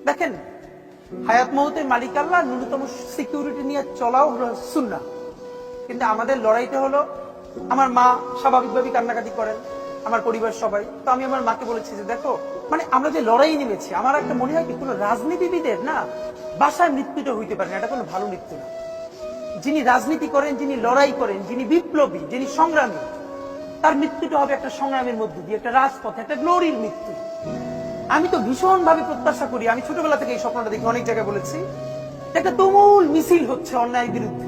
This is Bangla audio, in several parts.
দেখেন, হায়াত মৌতের মালিক আল্লাহ, ন্যূনতম সিকিউরিটি নিয়ে চলাও হলো সুন্নাহ। কিন্তু আমাদের লড়াইটা হলো, আমার মা স্বাভাবিকভাবেই কান্নাকাটি করেন, আমার পরিবার সবাই। তো আমি আমার মাকে বলেছি যে দেখো, মানে আমরা যে লড়াই নেমেছি, আমার একটা মনে হয় কি, কোনো রাজনীতিবিদের না বাসায় মৃত্যুটা হইতে পারে না, এটা কোনো ভালো মৃত্যু না। যিনি রাজনীতি করেন, যিনি লড়াই করেন, যিনি বিপ্লবী, যিনি সংগ্রামী, তার মৃত্যুটা হবে একটা সংগ্রামের মধ্য দিয়ে, একটা রাজপথে, একটা গ্লোরির মৃত্যু। আমি তো ভীষণ ভাবে প্রত্যাশা করি, আমি ছোটবেলা থেকে এই স্বপ্নটা দেখি, অনেক জায়গায় বলেছি, একটা তুমুল মিছিল হচ্ছে অন্যায়ের বিরুদ্ধে,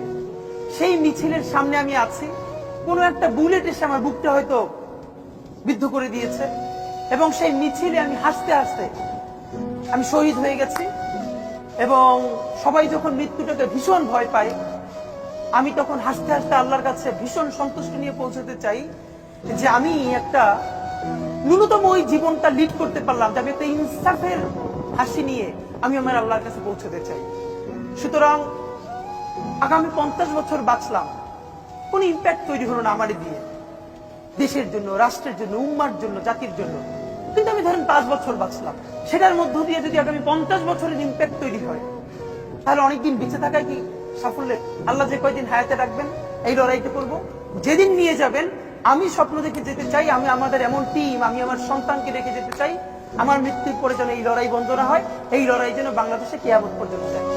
সেই মিছিলের সামনে আমি আছি, কোন একটা বুলেট এসে আমার বুকটা হয়তো বিদ্ধ করে দিয়েছে, এবং সেই মিছিলে আমি হাসতে হাসতে আমি শহীদ হয়ে গেছি। এবং সবাই যখন মৃত্যুটাকে ভীষণ ভয় পায়, আমি তখন হাসতে হাসতে আল্লাহর কাছে ভীষণ সন্তুষ্টি নিয়ে পৌঁছতে চাই যে আমি একটা ন্যূনতম ওই জীবনটা লিড করতে পারলাম, যে আমি একটা ইনসাফের হাসি নিয়ে আমি আমার আল্লাহর কাছে পৌঁছতে চাই। সুতরাং আগামী 50 বছর বাঁচলাম, কোন ইম্প্যাক্ট তৈরি হলো না আমারই দিয়ে, দেশের জন্য, রাষ্ট্রের জন্য, উম্মার জন্য, জাতির জন্য। কিন্তু আমি ধরেন 5 বছর বাঁচলাম, সেটার মধ্য দিয়ে যদি আগামী 50 বছরের ইম্প্যাক্ট তৈরি হয়, তাহলে অনেকদিন বেঁচে থাকায় কি সাফল্যের? আল্লাহ যে কয়দিন হায়াতে রাখবেন, এই লড়াইটা করব। যেদিন নিয়ে যাবেন, আমি স্বপ্ন দেখে যেতে চাই, আমি আমাদের এমন টিম, আমি আমার সন্তানকে রেখে যেতে চাই, আমার মৃত্যুর পরে যেন এই লড়াই বন্ধ না হয়, এই লড়াই যেন বাংলাদেশে কিয়ামত পর্যন্ত যায়।